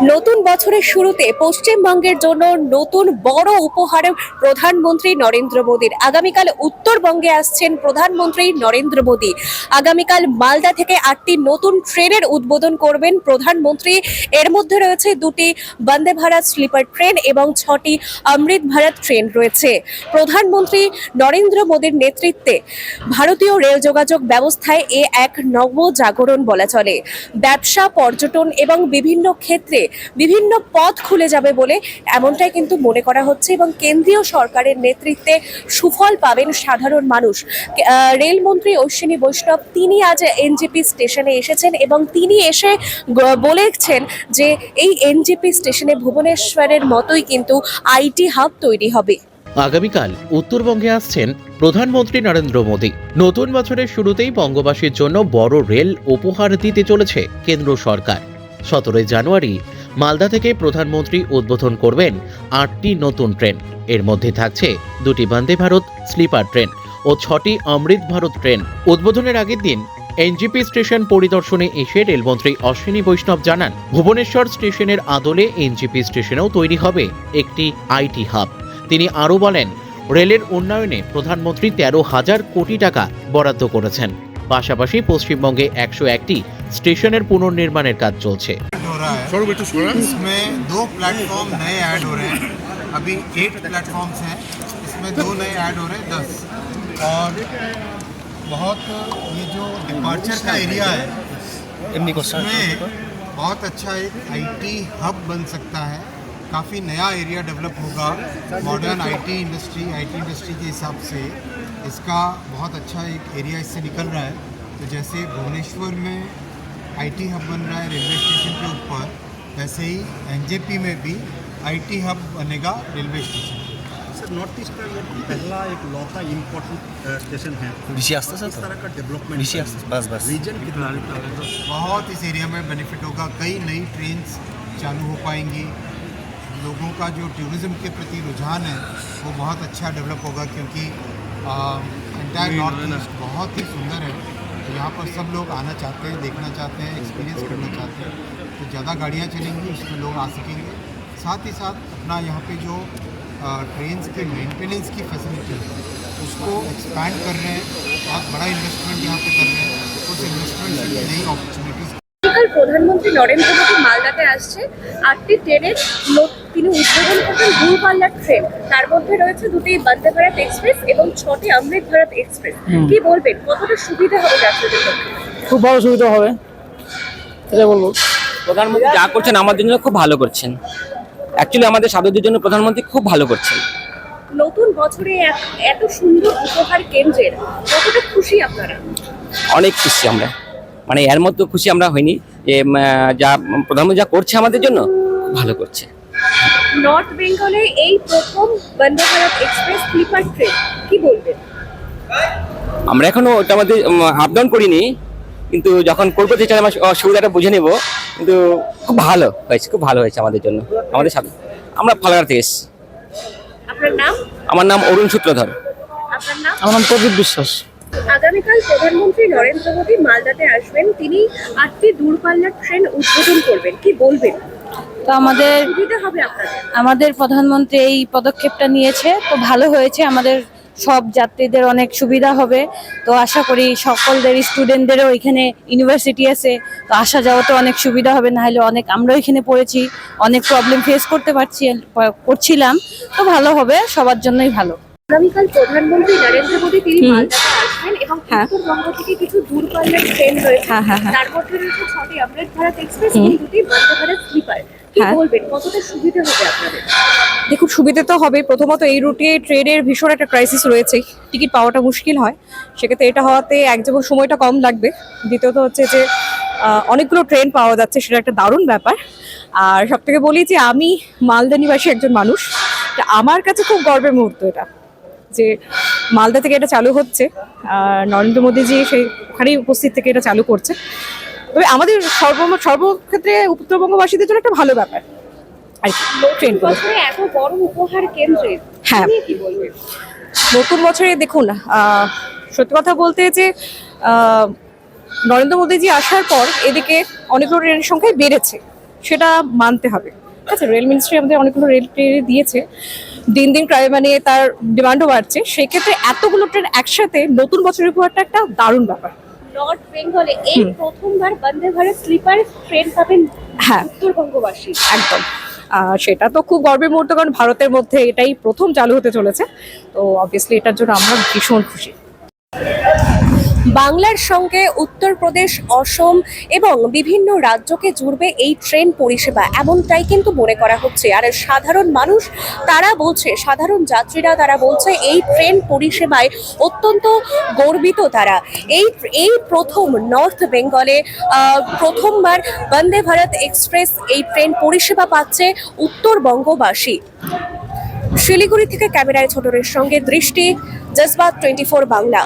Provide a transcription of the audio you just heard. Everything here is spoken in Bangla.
নতুন বছরের শুরুতে পশ্চিমবঙ্গের জন্য নতুন বড় উপহার প্রধানমন্ত্রী নরেন্দ্র মোদীর। আগামীকাল উত্তরবঙ্গে আসছেন প্রধানমন্ত্রী নরেন্দ্র মোদী। আগামীকাল মালদা থেকে 8টি নতুন ট্রেনের উদ্বোধন করবেন প্রধানমন্ত্রী। এর মধ্যে রয়েছে 2টি বন্দে ভারত স্লিপার ট্রেন এবং 6টি অমৃত ভারত ট্রেন রয়েছে। প্রধানমন্ত্রী নরেন্দ্র মোদীর নেতৃত্বে ভারতীয় রেল যোগাযোগ ব্যবস্থায় এক নবজাগরণ বলা চলে। ব্যবসা, পর্যটন এবং বিভিন্ন ক্ষেত্রে বিভিন্ন পথ খুলে যাবে বলে এমনটাই কিন্তু মনে করা হচ্ছে এবং কেন্দ্রীয় সরকারের নেতৃত্বে সুফল পাবেন সাধারণ মানুষ। রেলমন্ত্রী অশ্বিনী বৈষ্ণব তিনি আজ এনজেপি স্টেশনে এসেছেন এবং তিনি এসে বলেছেন যে এই এনজেপি স্টেশনে ভুবনেশ্বরের মতোই কিন্তু আইটি হাব তৈরি হবে। আগামীকাল উত্তরবঙ্গে আসছেন প্রধানমন্ত্রী নরেন্দ্র মোদী। নতুন বছরের শুরুতেই বঙ্গবাসীর জন্য বড় রেল উপহার দিতে চলেছে কেন্দ্র সরকার। 17 জানুয়ারি মালদা থেকে প্রধানমন্ত্রী উদ্বোধন করবেন 8টি নতুন ট্রেন। এর মধ্যে থাকছে 2টি বন্দে ভারত স্লিপার ট্রেন ও 6টি অমৃত ভারত ট্রেন। উদ্বোধনের আগের দিন এনজেপি স্টেশন পরিদর্শনে এসে রেলমন্ত্রী অশ্বিনী বৈষ্ণব জানান, ভুবনেশ্বর স্টেশনের আদলে এনজেপি স্টেশনেও তৈরি হবে একটি আইটি হাব। তিনি আরও বলেন, রেলের উন্নয়নে প্রধানমন্ত্রী 13,000 কোটি টাকা বরাদ্দ করেছেন। পাশাপাশি পশ্চিমবঙ্গে 101টি স্টেশনের পুনর্নির্মাণের কাজ চলছে। इसमें 2 प्लेटफॉर्म नए ऐड हो रहे हैं। अभी 8 प्लेटफॉर्म्स हैं, इसमें 2 नए ऐड हो रहे हैं 10। और बहुत ये जो डिपार्चर का एरिया है इसमें बहुत अच्छा एक आईटी हब बन सकता है। काफ़ी नया एरिया डेवलप होगा, मॉडर्न आईटी इंडस्ट्री के हिसाब से इसका बहुत अच्छा एक एरिया इससे निकल रहा है। तो जैसे भुवनेश्वर में आईटी हब बन रहा है रेलवे स्टेशन के ऊपर, वैसे ही एनजेपी में भी आईटी हब बनेगा railway station. Sir, north east का ये पहला एक लौता इम्पोर्टेंट स्टेशन है। इस तरह का डेवलपमेंट बस रीजन कितना बहुत इस एरिया में बेनिफिट होगा। कई नई ट्रेन चालू हो पाएंगी। लोगों का जो टूरिज़्म के प्रति रुझान है वो बहुत अच्छा डेवलप होगा, क्योंकि एंटायर नॉर्थ ईस्ट बहुत ही सुंदर है। तो यहाँ पर सब लोग आना चाहते हैं, देखना चाहते हैं, एक्सपीरियंस करना चाहते हैं। तो ज़्यादा गाड़ियाँ चलेंगी, उसमें लोग आ सकेंगे। साथ ही साथ अपना यहाँ पे जो ट्रेन्स के मेंटेनेंस की फैसिलिटी है उसको एक्सपैंड कर रहे हैं। बहुत बड़ा इन्वेस्टमेंट यहाँ पे कर रहे हैं। उस इन्वेस्टमेंट से नई अपॉर्चुनिटीज़। প্রধানমন্ত্রী নরেন্দ্র মোদী মালদাতে আসছে। 8টি ট্রেনের তিনি উদ্বোধন করবেন দূরপাল্লার ট্রেন। তার মধ্যে রয়েছে 2টি বন্দে ভারত এক্সপ্রেস এবং 6টি অমৃত ভারত এক্সপ্রেস। কি বলবেন, কতটা সুবিধা হবে যাত্রীদের পক্ষে? খুব ভালো সুবিধা হবে, এটাই বলবো। প্রধানমন্ত্রী যা করছেন আমাদের জন্য খুব ভালো করছেন। অ্যাকচুয়ালি আমাদের সাধুদের জন্য প্রধানমন্ত্রী খুব ভালো করছেন। নতুন বছরে এত সুন্দর উপহার কেন্দ্রের কতটা খুশি আপনারা? অনেক খুশি আমরা, মানে এর মতো খুশি আমরা হইনি যে যা প্রধানমন্ত্রী যা করছে আমাদের জন্য খুব ভালো করছে। নর্থ বেঙ্গলে এই প্রথম Vande Bharat express sleeper train, কি বলবেন? আমরা এখনো ওটা আমাদের আপ ডাউন করিনি, কিন্তু যখন করবো সেটা আমার সুবিধাটা বুঝে নেব। কিন্তু খুব ভালো হয়েছে, খুব ভালো হয়েছে আমাদের জন্য। আমাদের সাথে আমরা ফালাকাটা থেকে এসেছি। আপনার নাম? আমার নাম অরুণ সূত্রধর। আপনার নাম? আমার নাম প্রদীপ বিশ্বাস। আগামীকাল প্রধানমন্ত্রী নরেন্দ্র মোদী মালদাতে আসবেন। তিনি 8টি দূরপাল্লার ট্রেন উদ্বোধন করবেন, কি বলবেন? তো সুবিধা হবে আপনাদের? আমাদের প্রধানমন্ত্রী এই পদক্ষেপটা নিয়েছে, তো ভালো হয়েছে। আমাদের সব যাত্রীদের অনেক সুবিধা হবে। তো আশা করি সকলদের স্টুডেন্টদেরও এখানে ইউনিভার্সিটি আছে, তো আসা যাওয়াতে অনেক সুবিধা হবে। না হলে অনেক আমরাও এখানে পড়েছি, অনেক প্রবলেম ফেস করছিলাম। তো ভালো হবে, সবার জন্যই ভালো। আগামীকাল প্রধানমন্ত্রী নরেন্দ্র মোদী তিনি মালদাতে আসবেন এবং উত্তরবঙ্গ থেকে কিছু দূরপাল্লার ট্রেন রয়েছে। তার মধ্যে রয়েছে 6টি অমৃত ভারত এক্সপ্রেস এবং 2টি বন্দে ভারত স্লিপার। কি বলবেন, কতটা সুবিধা হবে আপনাদের? দেখুন, সুবিধা তো হবে। প্রথমত এই রুটে ট্রেনের ভীষণ একটা ক্রাইসিস রয়েছে, টিকিট পাওয়াটা মুশকিল হয়। সেক্ষেত্রে এটা হওয়াতে যেমন সময়টা কম লাগবে, দ্বিতীয়ত হচ্ছে যে অনেকগুলো ট্রেন পাওয়া যাচ্ছে, সেটা একটা দারুণ ব্যাপার। আর সব থেকে বলি যে আমি মালদা নিবাসী একজন মানুষ, আমার কাছে খুব গর্বের মুহূর্ত এটা যে মালদা থেকে এটা চালু হচ্ছে। নরেন্দ্র মোদীজি ওখানেই উপস্থিত থেকে এটা চালু করছে। তবে আমাদের সর্বক্ষেত্রে উত্তরবঙ্গবাসীদের জন্য একটা ভালো ব্যাপার আর কি ট্রেন। এত বড় উপহার কেন্দ্রে হ্যাঁ, কি বলবেন? নতুন বছরে দেখুন, সত্যি কথা বলতে যে নরেন্দ্র মোদীজি আসার পর এদিকে অনেকগুলো ট্রেনের সংখ্যাই বেড়েছে। সেটা মানতে হবে। ঠিক আছে, রেল মিনিস্ট্রি আমাদের অনেকগুলো রেল ট্রেন দিয়েছে, দিন দিন মানে তার ডিমান্ডও বাড়ছে, সেক্ষেত্রে এতগুলো ট্রেন একসাথে নতুন বছরের উপহারটা একটা দারুণ ব্যাপার। নর্থ বেঙ্গলে এই প্রথমবার বন্দে ভারত স্লিপার ট্রেন পাবেন হ্যাঁ, উত্তরবঙ্গবাসী। একদম। সেটা তো খুব গর্বের মুহূর্ত, কারণ ভারতের মধ্যে এটাই প্রথম চালু হতে চলেছে। তো অবভিয়াসলি এটার জন্য আমরা ভীষণ খুশি। বাংলার সঙ্গে উত্তরপ্রদেশ, অসম এবং বিভিন্ন রাজ্যকে জুড়বে এই ট্রেন পরিষেবা, এমনটাই কিন্তু মনে করা হচ্ছে। আর সাধারণ মানুষ তারা বলছে, সাধারণ যাত্রীরা তারা বলছে এই ট্রেন পরিষেবায় অত্যন্ত গর্বিত তারা। এই প্রথম নর্থ বেঙ্গলে প্রথমবার বন্দে ভারত এক্সপ্রেস এই ট্রেন পরিষেবা পাচ্ছে উত্তরবঙ্গবাসী। শিলিগুড়ি থেকে ক্যামেরায় ছোটরের সঙ্গে দৃষ্টি, জজবাত 24 বাংলা।